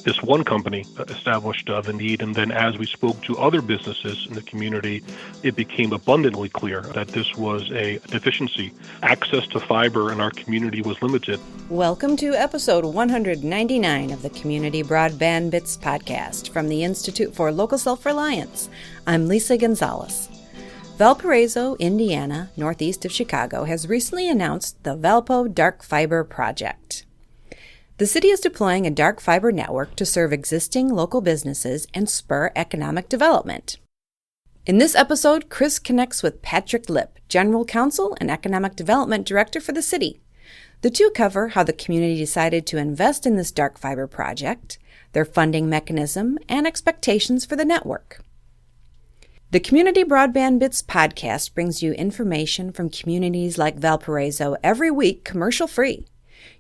this one company established the need, and then as we spoke to other businesses in the community, it became abundantly clear that this was a deficiency. Access to fiber in our community was limited. Welcome to episode 199 of the Community Broadband Bits podcast from the Institute for Local Self-Reliance. I'm Lisa Gonzalez. Valparaiso, Indiana, northeast of Chicago, has recently announced the Valpo Dark Fiber Project. The city is deploying a dark fiber network to serve existing local businesses and spur economic development. In this episode, Chris connects with Patrick Lipp, General Counsel and Economic Development Director for the city. The two cover how the community decided to invest in this dark fiber project, their funding mechanism, and expectations for the network. The Community Broadband Bits podcast brings you information from communities like Valparaiso every week commercial-free.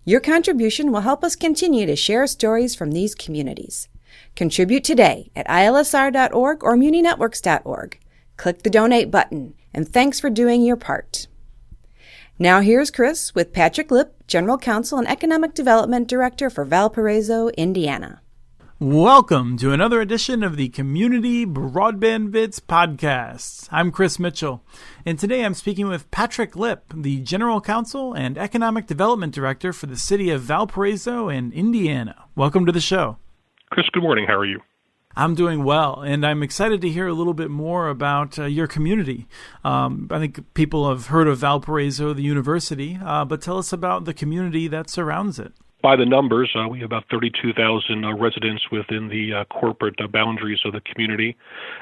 Your contribution will help us continue to share stories from these communities. Contribute today at ilsr.org or muninetworks.org. Click the donate button, and thanks for doing your part. Now here's Chris with Patrick Lipp, General Counsel and Economic Development Director for Valparaiso, Indiana. Welcome to another edition of the Community Broadband Bits podcast. I'm Chris Mitchell, and today I'm speaking with Patrick Lipp, the General Counsel and Economic Development Director for the city of Valparaiso in Indiana. Welcome to the show. Chris, good morning. How are you? I'm doing well, and I'm excited to hear a little bit more about your community. I think people have heard of Valparaiso, the university, but tell us about the community that surrounds it. By the numbers, we have about 32,000 residents within the corporate boundaries of the community,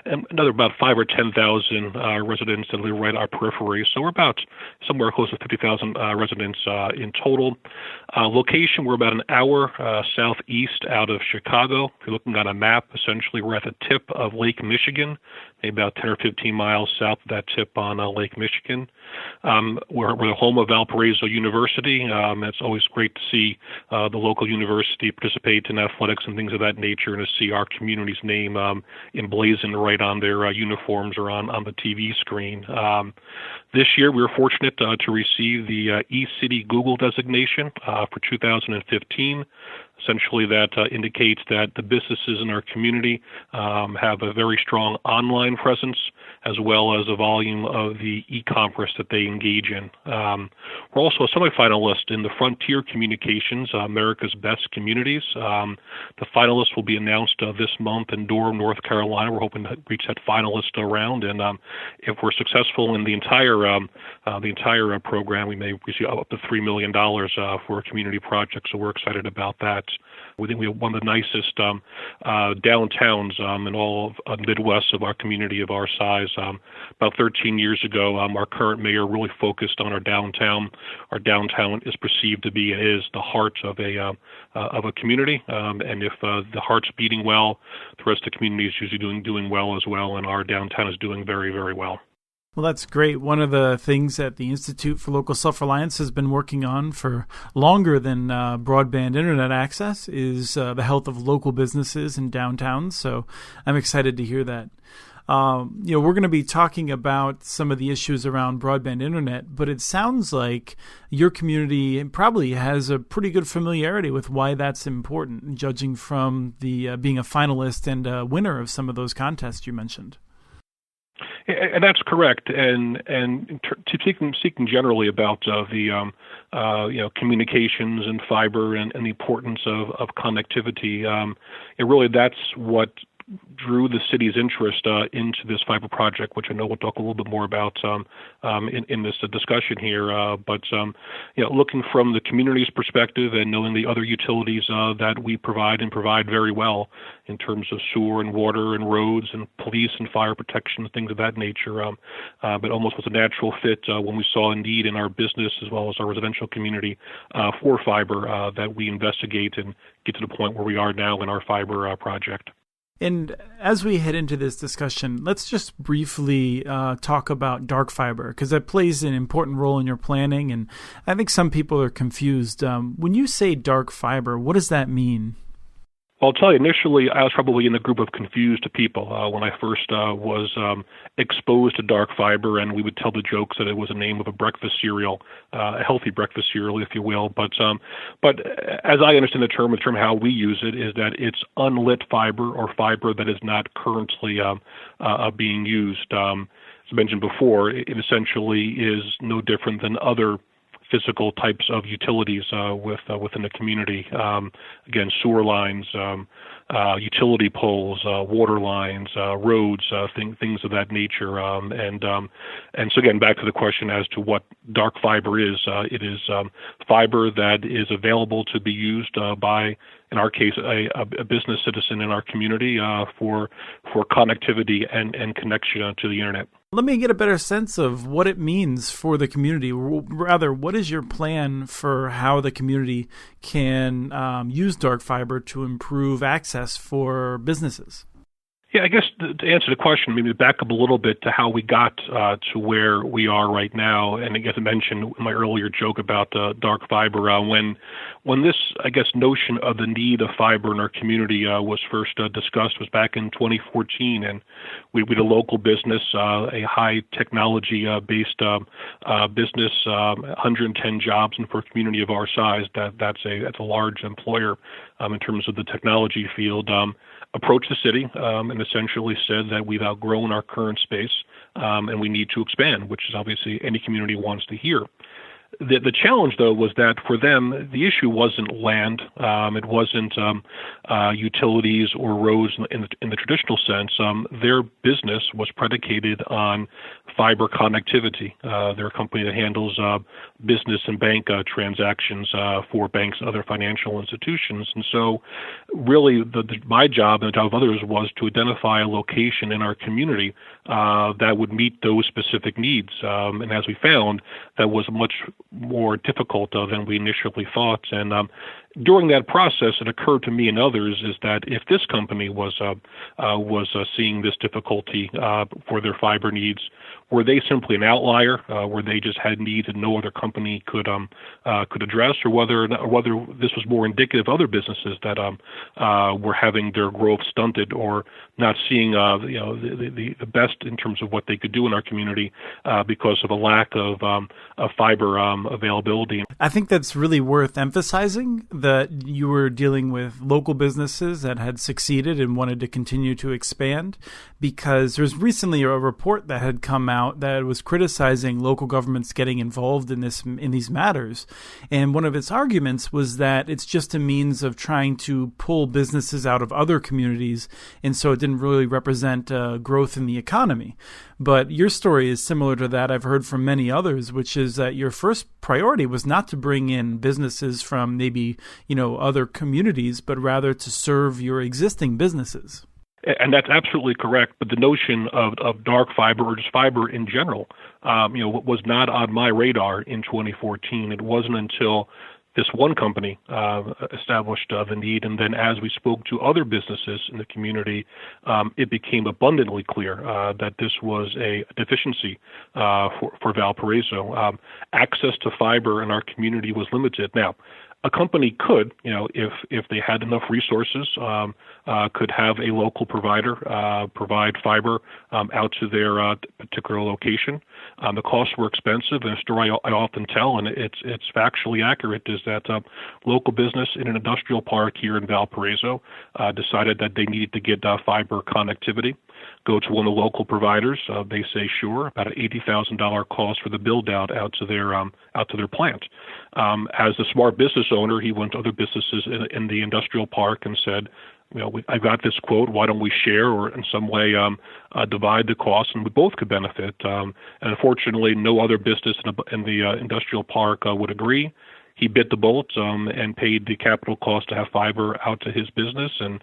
and another about 5,000 or 10,000 residents that live right on our periphery. So we're about somewhere close to 50,000 residents in total. Location, we're about an hour southeast out of Chicago. If you're looking at a map, essentially we're at the tip of Lake Michigan, maybe about 10 or 15 miles south of that tip on Lake Michigan. We're the home of Valparaiso University. It's always great to see the local university participate in athletics and things of that nature, and to see our community's name emblazoned right on their uniforms or on the TV screen. This year, we were fortunate to receive the eCity Google designation for 2015. Essentially, that indicates that the businesses in our community have a very strong online presence, as well as a volume of the e-commerce that they engage in. We're also a semifinalist in the Frontier Communications, America's Best Communities. The finalists will be announced this month in Durham, North Carolina. We're hoping to reach that finalist round, and if we're successful in the entire program, we may receive up to $3 million for a community project. So we're excited about that. We think we have one of the nicest downtowns in all of the Midwest of our community of our size. About 13 years ago, our current mayor really focused on our downtown. Our downtown is perceived to be and is the heart of a community, and if the heart's beating well, the rest of the community is usually doing well as well, and our downtown is doing very, very well. Well, that's great. One of the things that the Institute for Local Self-Reliance has been working on for longer than broadband internet access is the health of local businesses in downtowns. So I'm excited to hear that. We're going to be talking about some of the issues around broadband internet, but it sounds like your community probably has a pretty good familiarity with why that's important, judging from the being a finalist and a winner of some of those contests you mentioned. And that's correct. And speaking generally about the communications and fiber and the importance of connectivity, that's what drew the city's interest into this fiber project, which I know we'll talk a little bit more about in this discussion here. But looking from the community's perspective and knowing the other utilities that we provide very well in terms of sewer and water and roads and police and fire protection, things of that nature, but almost was a natural fit when we saw a need in our business as well as our residential community for fiber that we investigate and get to the point where we are now in our fiber project. And as we head into this discussion, let's just briefly talk about dark fiber, because that plays an important role in your planning. And I think some people are confused. When you say dark fiber, what does that mean? I'll tell you, initially, I was probably in the group of confused people when I first was exposed to dark fiber, and we would tell the jokes that it was a name of a breakfast cereal, a healthy breakfast cereal, if you will. But as I understand the term how we use it is that it's unlit fiber or fiber that is not currently being used. As mentioned before, it essentially is no different than other physical types of utilities within the community. Again, sewer lines, utility poles, water lines, roads, things of that nature. And so again, back to the question as to what dark fiber is. It is fiber that is available to be used by, in our case, a business citizen in our community for connectivity and connection to the internet. Let me get a better sense of what it means for the community. Rather, what is your plan for how the community can use dark fiber to improve access for businesses? Yeah, I guess to answer the question, maybe back up a little bit to how we got to where we are right now. And I guess I mentioned in my earlier joke about dark fiber, when this, I guess, notion of the need of fiber in our community was first discussed was back in 2014. And we had a local business, a high technology based business, 110 jobs, and for a community of our size, that's a large employer in terms of the technology field. Approached the city and essentially said that we've outgrown our current space and we need to expand, which is obviously any community wants to hear. The challenge, though, was that for them, the issue wasn't land. It wasn't utilities or roads in the traditional sense. Their business was predicated on fiber connectivity. They're a company that handles business and bank transactions for banks and other financial institutions. And so really my job and the job of others was to identify a location in our community that would meet those specific needs. And as we found, that was much more difficult than we initially thought. And during that process, it occurred to me and others is that if this company was seeing this difficulty for their fiber needs, were they simply an outlier? Were they just had needs that no other company could address, or whether this was more indicative of other businesses that were having their growth stunted or not seeing the best in terms of what they could do in our community because of a lack of fiber availability. I think that's really worth emphasizing, that you were dealing with local businesses that had succeeded and wanted to continue to expand, because there's recently a report that had come out that was criticizing local governments getting involved in these matters. And one of its arguments was that it's just a means of trying to pull businesses out of other communities, and so it didn't really represent growth in the economy. But your story is similar to that I've heard from many others, which is that your first priority was not to bring in businesses from maybe, other communities, but rather to serve your existing businesses. And that's absolutely correct. But the notion of dark fiber or just fiber in general, was not on my radar in 2014. It wasn't until this one company established the need, and then as we spoke to other businesses in the community, it became abundantly clear that this was a deficiency for Valparaiso. Access to fiber in our community was limited. Now, a company could, if they had enough resources, could have a local provider provide fiber out to their particular location. The costs were expensive, and a story I often tell, and it's factually accurate, is that local business in an industrial park here in Valparaiso decided that they needed to get fiber connectivity. Go to one of the local providers. They say sure. About an $80,000 cost for the build out to their plant. As a smart business owner, he went to other businesses in the industrial park and said, I got this quote. Why don't we share or in some way divide the cost, and we both could benefit? And unfortunately, no other business in the industrial park would agree. He bit the bullet and paid the capital cost to have fiber out to his business. And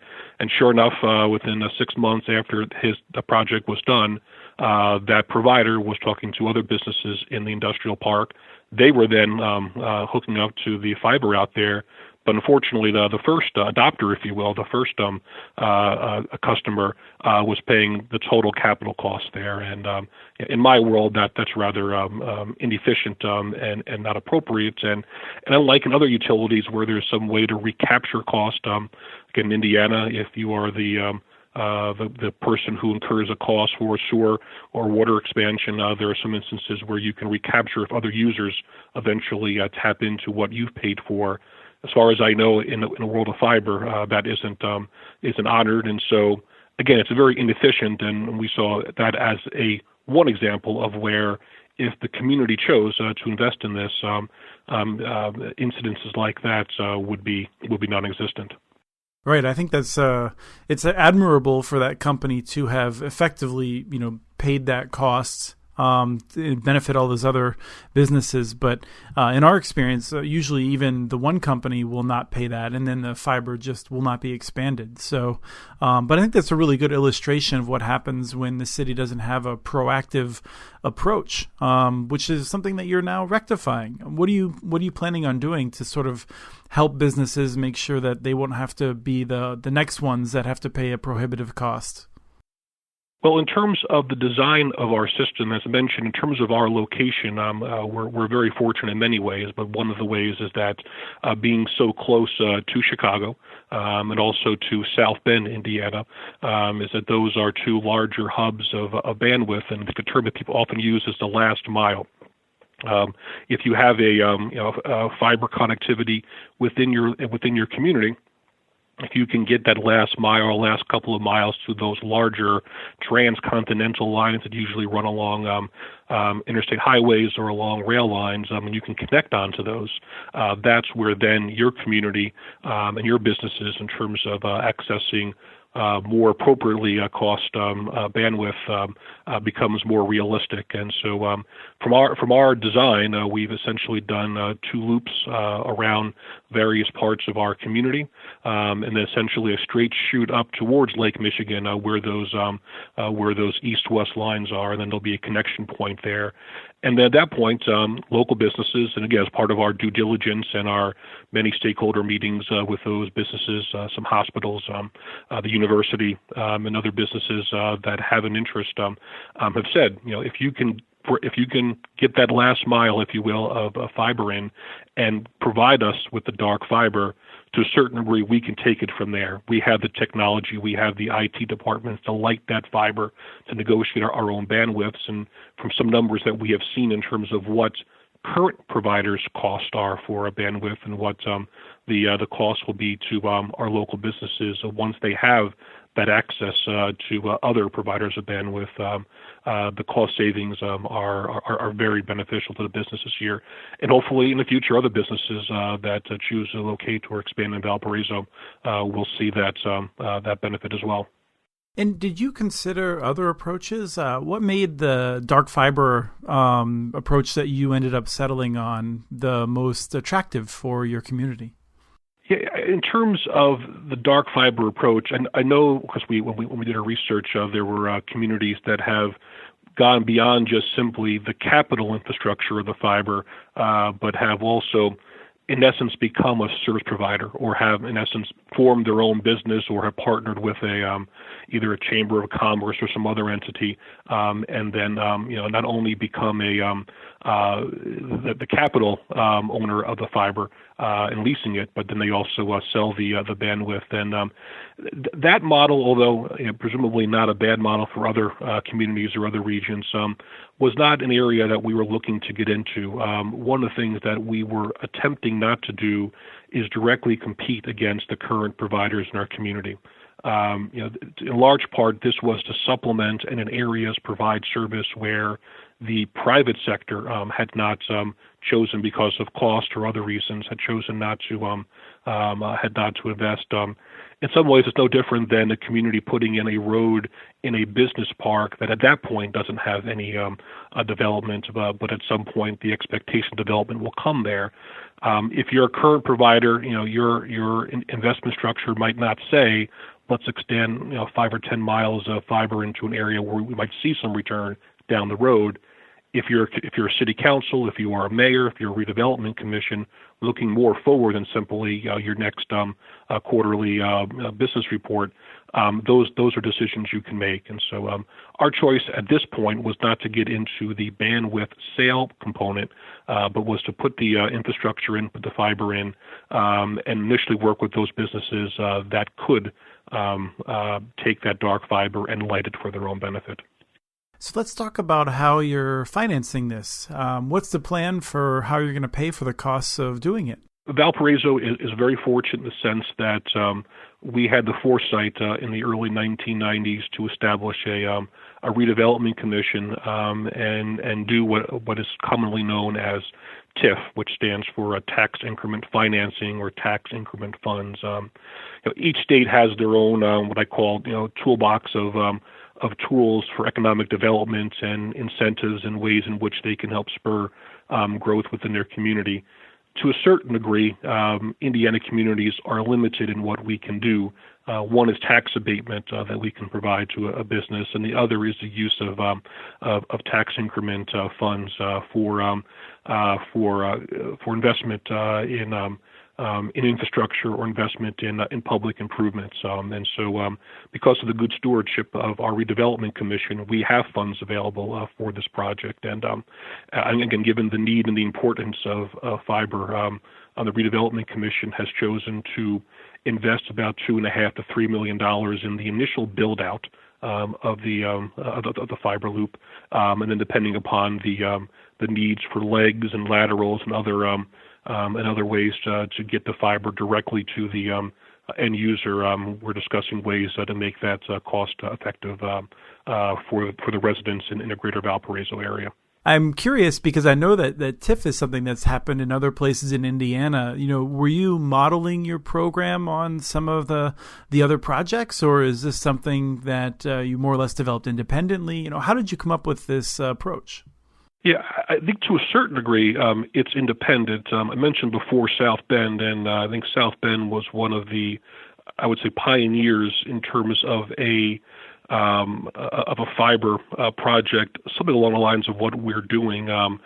sure enough, within 6 months after the project was done, that provider was talking to other businesses in the industrial park. They were then hooking up to the fiber out there. But unfortunately, the first adopter, if you will, the first customer was paying the total capital cost there. And in my world, that's rather inefficient and not appropriate. And unlike in other utilities where there's some way to recapture cost, again, in Indiana, if you are the person who incurs a cost for sewer or water expansion, there are some instances where you can recapture if other users eventually tap into what you've paid for. As far as I know, in the world of fiber, that isn't honored, and so again, it's very inefficient. And we saw that as one example of where, if the community chose to invest in this, incidences like that would be non-existent. Right. I think that's it's admirable for that company to have effectively, paid that cost to benefit all those other businesses. But in our experience, usually even the one company will not pay that, and then the fiber just will not be expanded. So, but I think that's a really good illustration of what happens when the city doesn't have a proactive approach, which is something that you're now rectifying. What are you planning on doing to sort of help businesses make sure that they won't have to be the next ones that have to pay a prohibitive cost? Well, in terms of the design of our system, as I mentioned, in terms of our location, we're very fortunate in many ways, but one of the ways is that being so close to Chicago and also to South Bend, Indiana, is that those are two larger hubs of bandwidth, and the term that people often use is the last mile. If you have a fiber connectivity within your community, if you can get that last mile or last couple of miles through those larger transcontinental lines that usually run along interstate highways or along rail lines, and you can connect onto those, that's where then your community and your businesses, in terms of accessing more appropriately cost bandwidth, becomes more realistic. And so from our design, we've essentially done two loops around various parts of our community, and then essentially a straight shoot up towards Lake Michigan, where those east-west lines are, and then there'll be a connection point there. And then at that point, local businesses, and again, as part of our due diligence and our many stakeholder meetings with those businesses, some hospitals, the university, and other businesses that have an interest, have said, if you can get that last mile, if you will, of fiber in and provide us with the dark fiber, to a certain degree, we can take it from there. We have the technology, we have the IT departments to light that fiber, to negotiate our own bandwidths. And from some numbers that we have seen in terms of what current providers' costs are for a bandwidth and what the cost will be to our local businesses once they have that access to other providers of bandwidth, the cost savings are very beneficial to the businesses here. And hopefully in the future, other businesses that choose to locate or expand in Valparaiso will see that benefit as well. And did you consider other approaches? What made the dark fiber approach that you ended up settling on the most attractive for your community? Yeah, in terms of the dark fiber approach, and I know because when we did our research, there were communities that have gone beyond just simply the capital infrastructure of the fiber, but have also, in essence, become a service provider, or have, in essence, formed their own business, or have partnered with either a chamber of commerce or some other entity, and then not only become the capital owner of the fiber and leasing it, but then they also sell the bandwidth. And that model, although presumably not a bad model for other communities or other regions, was not an area that we were looking to get into. One of the things that we were attempting not to do is directly compete against the current providers in our community. In large part, this was to supplement and in areas provide service where the private sector had not chosen, because of cost or other reasons, had chosen not to invest. In some ways, it's no different than a community putting in a road in a business park that at that point doesn't have any development, but at some point the expectation development will come there. If you're a current provider, your investment structure might not say, let's extend 5 or 10 miles of fiber into an area where we might see some return down the road. if you're a city council, if you are a mayor, if you're a redevelopment commission, looking more forward than simply your next quarterly business report, those are decisions you can make. And so our choice at this point was not to get into the bandwidth sale component, but was to put the infrastructure in, put the fiber in, and initially work with those businesses that could take that dark fiber and light it for their own benefit. So let's talk about how you're financing this. What's the plan for how you're going to pay for the costs of doing it? Valparaiso is very fortunate in the sense that we had the foresight in the early 1990s to establish a redevelopment commission and do what is commonly known as TIF, which stands for Tax Increment Financing or Tax Increment Funds. Each state has their own what I call toolbox of tools for economic development and incentives and ways in which they can help spur growth within their community. To a certain degree, Indiana communities are limited in what we can do. One is tax abatement that we can provide to a business, and the other is the use of tax increment funds for investment in infrastructure or investment in public improvements. And so because of the good stewardship of our redevelopment commission, we have funds available for this project. And again, given the need and the importance of fiber, the redevelopment commission has chosen to invest about $2.5 to $3 million in the initial build out of the fiber loop, and then depending upon the needs for legs and laterals and other ways to get the fiber directly to the end user, we're discussing ways to make that cost effective for the residents in the greater Valparaiso area. I'm curious because I know that TIF is something that's happened in other places in Indiana. Were you modeling your program on some of the other projects, or is this something that you more or less developed independently? How did you come up with this approach? Yeah, I think to a certain degree, it's independent. I mentioned before South Bend, and I think South Bend was one of the, I would say, pioneers in terms of a fiber project, something along the lines of what we're doing. The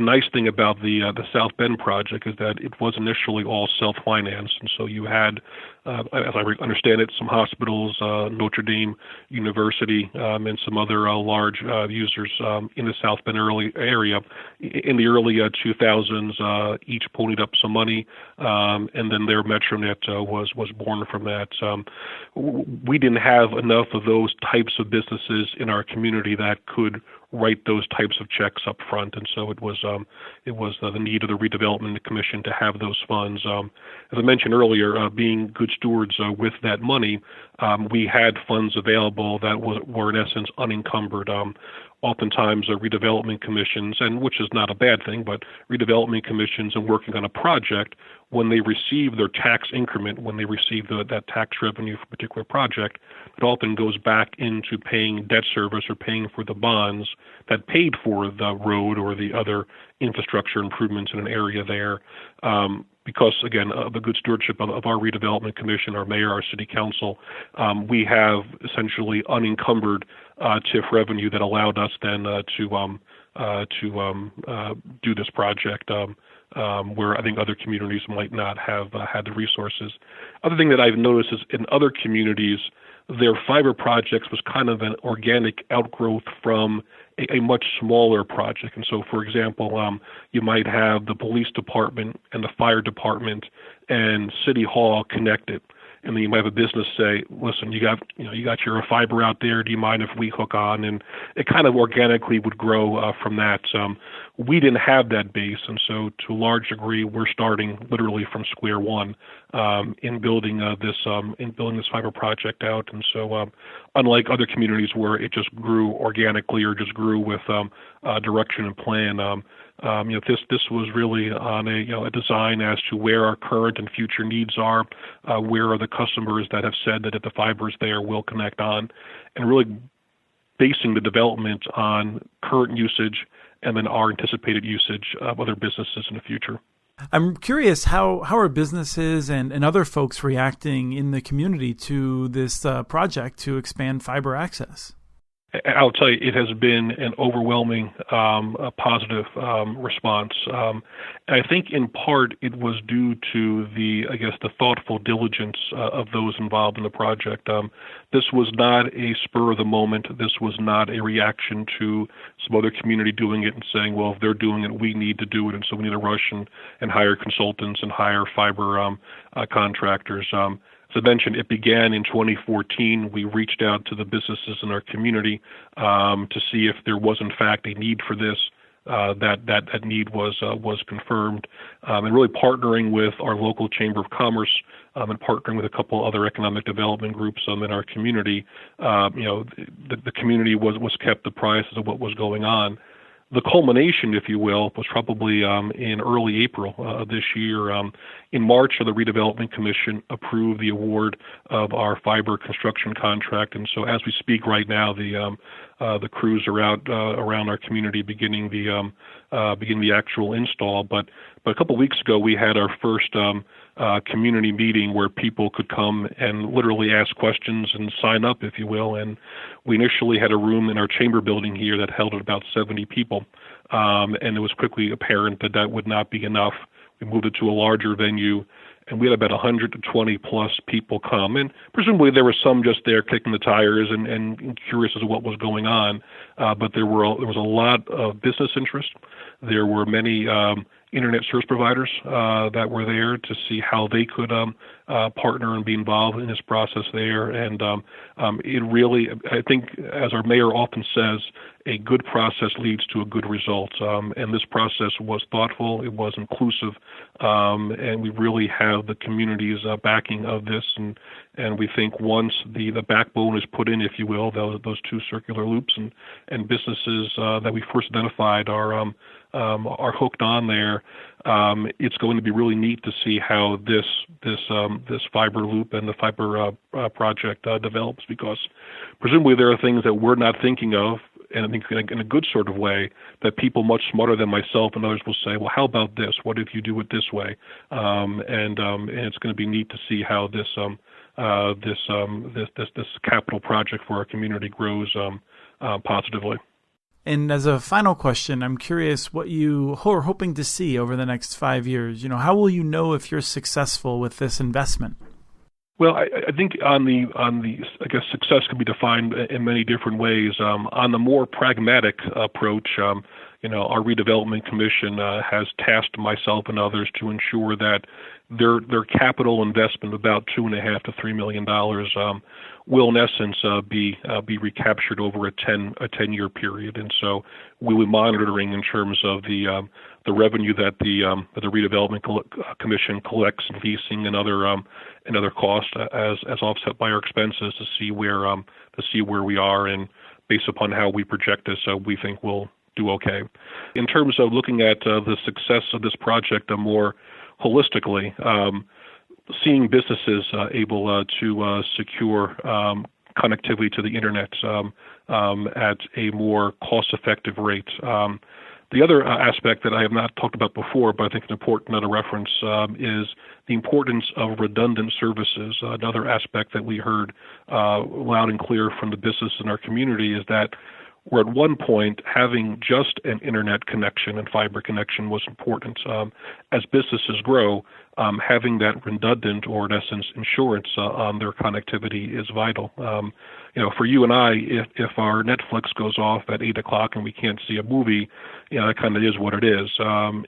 nice thing about the South Bend project is that it was initially all self-financed, and so you had, as I understand it, some hospitals, Notre Dame University, and some other large users in the South Bend area in the early 2000s. Each ponied up some money, and then their MetroNet was born from that. We didn't have enough of those types of businesses in our community that could write those types of checks up front, and so it was the need of the redevelopment commission to have those funds. As I mentioned earlier, being good stewards with that money, we had funds available that were in essence unencumbered. Oftentimes, redevelopment commissions, and which is not a bad thing, but redevelopment commissions and working on a project, when they receive their tax increment, when they receive that tax revenue for a particular project, it often goes back into paying debt service or paying for the bonds that paid for the road or the other infrastructure improvements in an area there. Because, again, of the good stewardship of our redevelopment commission, our mayor, our city council, we have essentially unencumbered TIF revenue that allowed us then to do this project where I think other communities might not have had the resources. Other thing that I've noticed is in other communities, their fiber projects was kind of an organic outgrowth from a much smaller project. And so, for example, you might have the police department and the fire department and City Hall connected. And then you might have a business say, listen, you got your fiber out there. Do you mind if we hook on? And it kind of organically would grow from that. We didn't have that base. And so to a large degree, we're starting literally from square one in building this fiber project out. And so unlike other communities where it just grew organically or just grew with direction and plan, this was really on a design as to where our current and future needs are, where are the customers that have said that if the fiber is there, will connect on, and really basing the development on current usage and then our anticipated usage of other businesses in the future. I'm curious, how are businesses and other folks reacting in the community to this project to expand fiber access? I'll tell you, it has been an overwhelming positive response. I think in part it was due to the thoughtful diligence of those involved in the project. This was not a spur of the moment. This was not a reaction to some other community doing it and saying, well, if they're doing it, we need to do it, and so we need to rush and hire consultants and hire fiber contractors. As I mentioned, it began in 2014. We reached out to the businesses in our community to see if there was, in fact, a need for this. That need was confirmed, and really partnering with our local Chamber of Commerce and partnering with a couple other economic development groups in our community. The community was kept apprised of what was going on. The culmination, if you will, was probably in early April of this year. In March, the Redevelopment Commission approved the award of our fiber construction contract, and so as we speak right now, the crews are out around our community beginning the actual install. But a couple of weeks ago, we had our first community meeting where people could come and literally ask questions and sign up, if you will. And we initially had a room in our chamber building here that held about 70 people, and it was quickly apparent that would not be enough. We moved it to a larger venue, and we had about 120 plus people come. And presumably there were some just there kicking the tires and curious as to what was going on. But there was a lot of business interest. There were many internet service providers that were there to see how they could partner and be involved in this process there. And it really, I think, as our mayor often says, a good process leads to a good result. And this process was thoughtful, it was inclusive, and we really have the community's backing of this. And we think once the backbone is put in, if you will, those two circular loops and businesses that we first identified are hooked on there, it's going to be really neat to see how this fiber loop and the fiber project develops, because presumably there are things that we're not thinking of, and I think in a good sort of way, that people much smarter than myself and others will say, well, how about this? What if you do it this way? And it's going to be neat to see how this capital project for our community grows positively. And as a final question, I'm curious what you are hoping to see over the next 5 years. How will you know if you're successful with this investment? Well, I think success can be defined in many different ways. On the more pragmatic approach, our redevelopment commission has tasked myself and others to ensure that their capital investment, about $2.5 to $3 million, will in essence be recaptured over a 10-year period. And so we'll be monitoring in terms of the revenue that the redevelopment commission collects in leasing and other costs as offset by our expenses to see where we are, and based upon how we project this, we think we'll do okay. In terms of looking at the success of this project more holistically, seeing businesses able to secure connectivity to the internet at a more cost-effective rate. The other aspect that I have not talked about before, but I think it's important to reference, is the importance of redundant services. Another aspect that we heard loud and clear from the business in our community is that where at one point having just an internet connection and fiber connection was important. As businesses grow, having that redundant, or in essence insurance on their connectivity, is vital. For you and I, if our Netflix goes off at 8 o'clock and we can't see a movie, that kind of is what it is.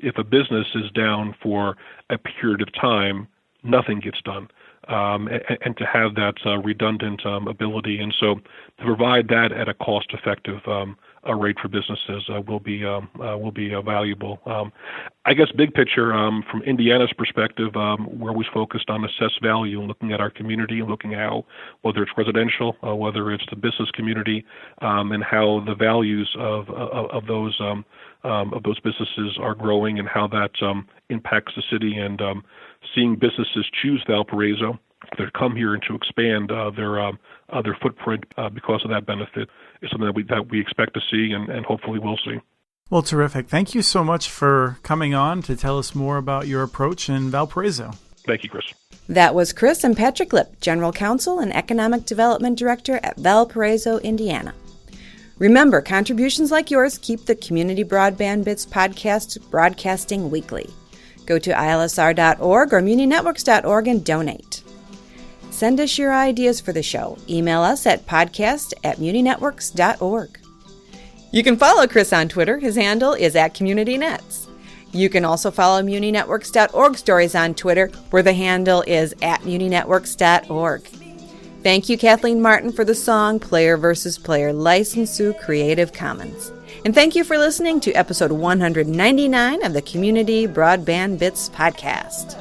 If a business is down for a period of time, nothing gets done. And to have that redundant ability, and so to provide that at a cost-effective rate for businesses will be valuable. I guess big picture, from Indiana's perspective, we're always focused on assessed value and looking at our community and looking how, whether it's residential, whether it's the business community, and how the values of those businesses are growing and how that impacts the city, and seeing businesses choose Valparaiso to come here and to expand their footprint because of that benefit is something that we expect to see and hopefully will see. Well, terrific. Thank you so much for coming on to tell us more about your approach in Valparaiso. Thank you, Chris. That was Chris and Patrick Lipp, General Counsel and Economic Development Director at Valparaiso, Indiana. Remember, contributions like yours keep the Community Broadband Bits podcast broadcasting weekly. Go to ilsr.org or muninetworks.org and donate. Send us your ideas for the show. Email us at podcast@muninetworks.org. You can follow Chris on Twitter. His handle is @CommunityNets. You can also follow muninetworks.org stories on Twitter, where the handle is @muninetworks.org. Thank you, Kathleen Martin, for the song Player vs. Player, licensed through Creative Commons. And thank you for listening to episode 199 of the Community Broadband Bits podcast.